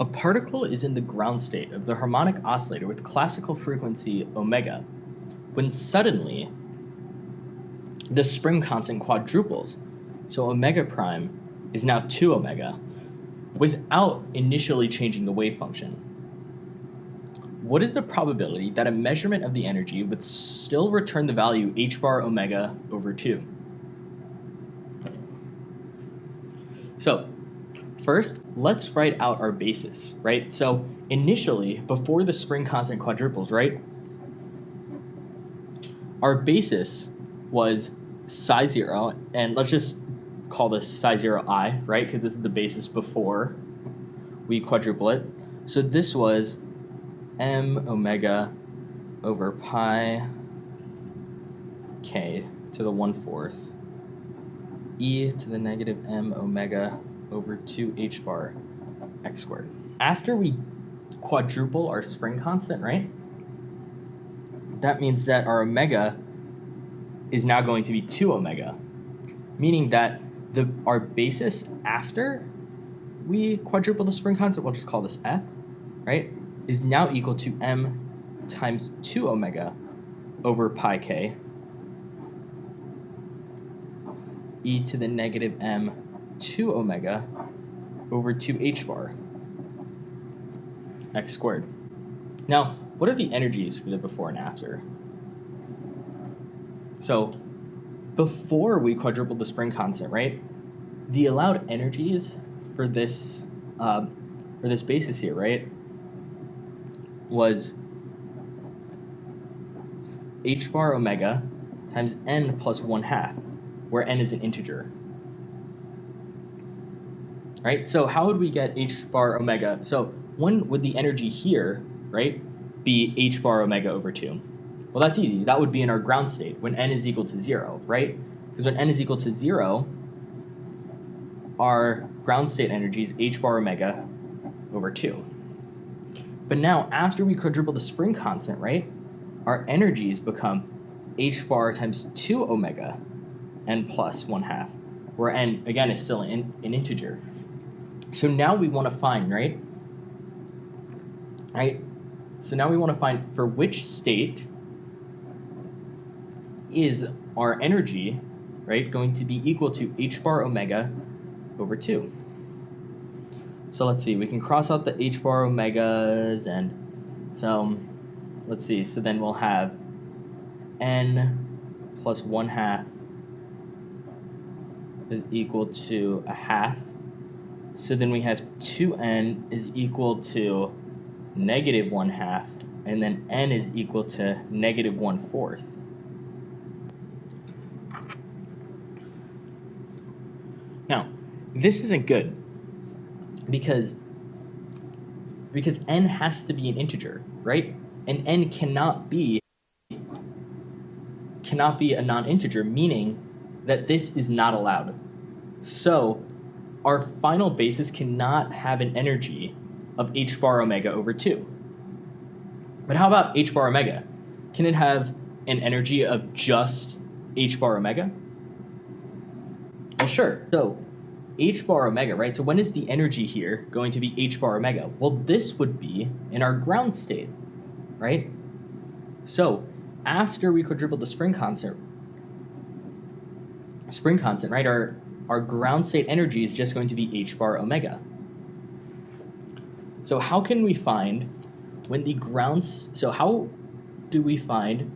A particle is in the ground state of the harmonic oscillator with classical frequency omega, when suddenly the spring constant quadruples, so omega prime is now 2 omega, without initially changing the wave function. What is the probability that a measurement of the energy would still return the value h bar omega over 2? So first, let's write out our basis, right? So initially, before the spring constant quadruples, right, our basis was psi 0, and let's just call this psi 0 I, right, because this is the basis before we quadruple it. So this was m omega over pi k to the 1/4 e to the negative m omega over 2 h bar x squared. After we quadruple our spring constant, right, that means that our omega is now going to be 2 omega, meaning that our basis after we quadruple the spring constant, we'll just call this f, right, is now equal to m times 2 omega over pi k e to the negative m 2 omega over 2 h bar x squared. Now, what are the energies for the before and after? So before we quadrupled the spring constant, right, the allowed energies for this basis here, right, was h bar omega times n plus 1/2, where n is an integer. Right, so how would we get h bar omega? So when would the energy here, right, be h bar omega over 2? Well, that's easy. That would be in our ground state when n is equal to 0, right? Because when n is equal to 0, our ground state energy is h bar omega over 2. But now, after we quadruple the spring constant, right, our energies become h bar times 2 omega n plus 1/2, where n, again, is still an integer. So now we want to find, right? So now we want to find for which state is our energy, right, going to be equal to h bar omega over 2. So let's see, we can cross out the h bar omegas, and so let's see, so then we'll have n plus 1/2 is equal to 1/2. So then we have 2n is equal to negative 1/2, and then n is equal to negative 1/4. Now, this isn't good because n has to be an integer, right? And n cannot be a non-integer, meaning that this is not allowed. So our final basis cannot have an energy of h bar omega over 2. But how about h bar omega? Can it have an energy of just h bar omega? Well, sure. So h bar omega, right? So when is the energy here going to be h bar omega? Well, this would be in our ground state, right? So after we quadruple the spring constant, right, our ground state energy is just going to be h bar omega. So how can we find when the so how do we find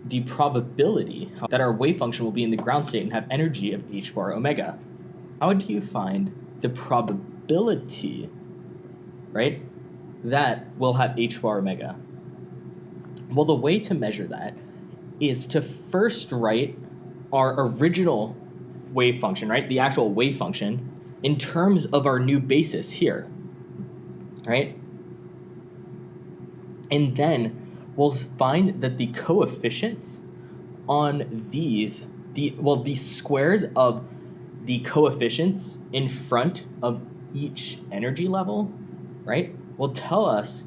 the probability that our wave function will be in the ground state and have energy of h bar omega? How do you find the probability, right, that we'll have h bar omega? Well, the way to measure that is to first write our original wave function, right, the actual wave function, in terms of our new basis here, right? And then we'll find that the coefficients on these, the squares of the coefficients in front of each energy level, right, will tell us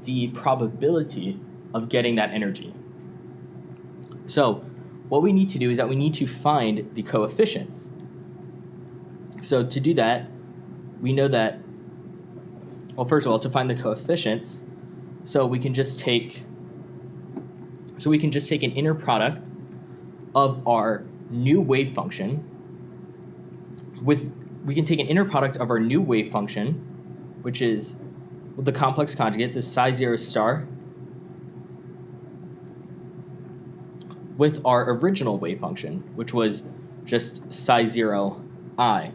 the probability of getting that energy. So what we need to do is that we need to find the coefficients. So to do that, we know that well, first of all, to find the coefficients, so we can just take an inner product of our new wave function which is the complex conjugates is psi 0 star, with our original wave function, which was just psi 0 I.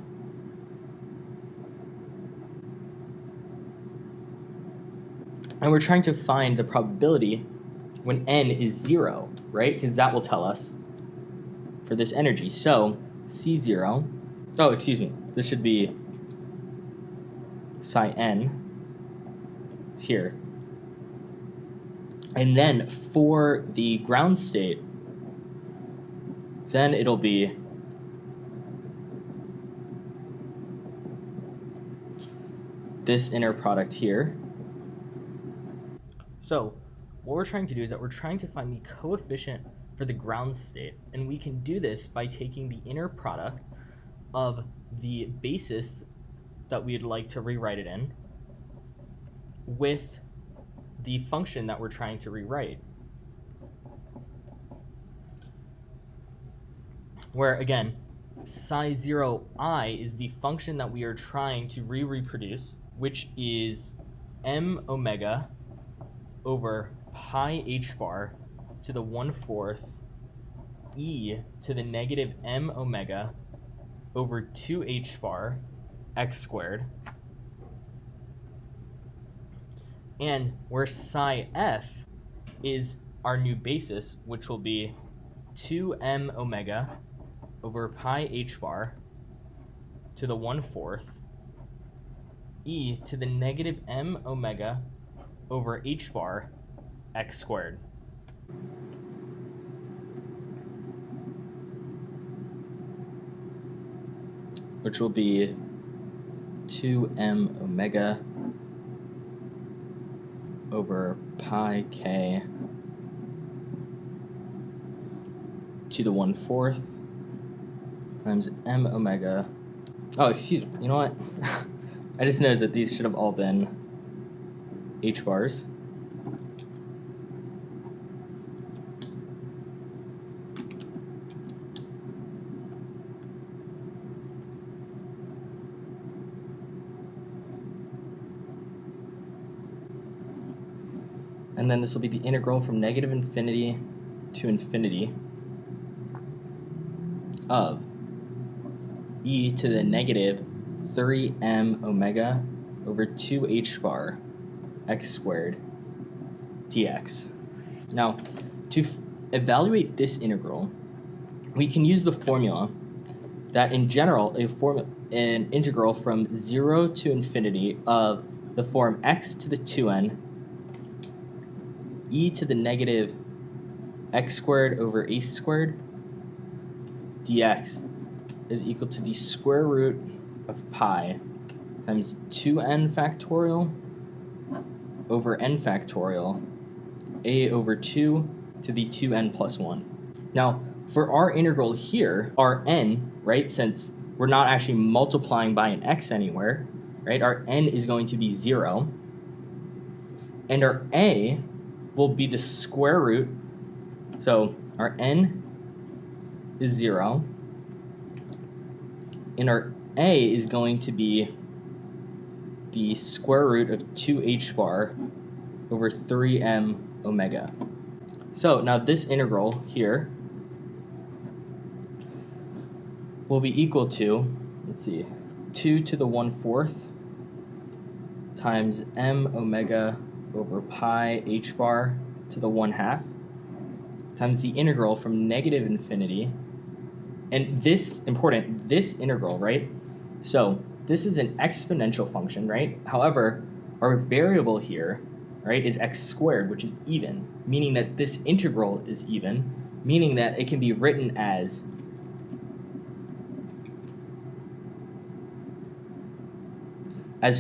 And we're trying to find the probability when n is 0, right? Because that will tell us for this energy. So C0, this should be psi n is here. And then for the ground state, then it'll be this inner product here. So what we're trying to do is that we're trying to find the coefficient for the ground state, and we can do this by taking the inner product of the basis that we'd like to rewrite it in with the function that we're trying to rewrite. Where again, psi 0 I is the function that we are trying to reproduce, which is m omega over pi h bar to the 1/4 e to the negative m omega over 2h bar x squared. And where psi f is our new basis, which will be 2m omega over pi h bar to the 1/4 e to the negative m omega over h bar x squared. Which will be 2m omega over pi k to the 1/4 times m omega. Oh, excuse me. You know what? I just noticed that these should have all been h bars. And then this will be the integral from negative infinity to infinity of e to the negative 3m omega over 2h bar x squared dx. Now, to evaluate this integral, we can use the formula that in general, an integral from 0 to infinity of the form x to the 2n e to the negative x squared over a squared dx is equal to the square root of pi times 2n factorial over n factorial a over 2 to the 2n plus 1. Now, for our integral here, our n, right, since we're not actually multiplying by an x anywhere, right, our n is going to be 0, and our a will be the square root, so our n is 0, and our a is going to be the square root of 2h bar over 3m omega. So now this integral here will be equal to, let's see, 2 to the 1/4 times m omega over pi h bar to the 1/2 times the integral from negative infinity. And this, important, this integral, right? So this is an exponential function, right? However, our variable here, right, is x squared, which is even, meaning that this integral is even, meaning that it can be written as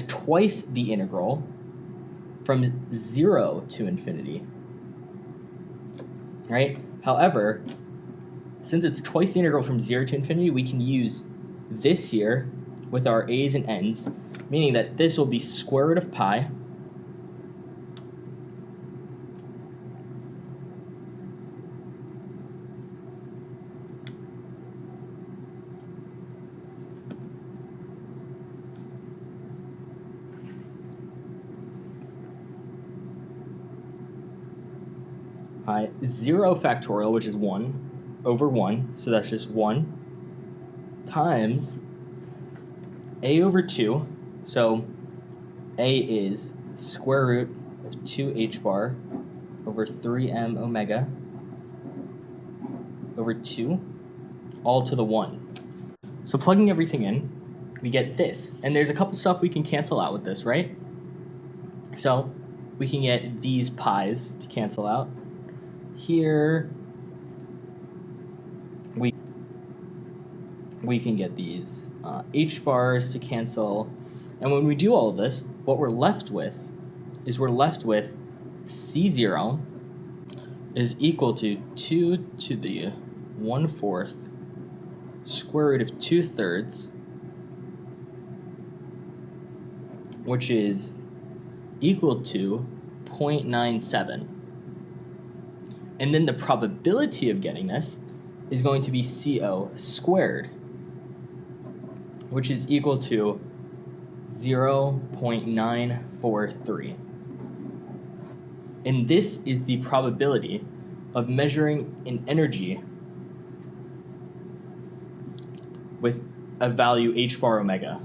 twice the integral from 0 to infinity, right? However, since it's twice the integral from 0 to infinity, we can use this here with our a's and n's, meaning that this will be square root of pi pi 0 factorial, which is 1, over 1, so that's just 1, times a over 2, so a is square root of 2h bar over 3m omega over 2, all to the 1. So plugging everything in, we get this. And there's a couple stuff we can cancel out with this, right? So we can get these pi's to cancel out. Here, we can get these h bars to cancel. And when we do all of this, what we're left with is C0 is equal to 2 to the 1/4 square root of 2/3, which is equal to 0.97. And then the probability of getting this is going to be CO squared, which is equal to 0.943. And this is the probability of measuring an energy with a value h bar omega.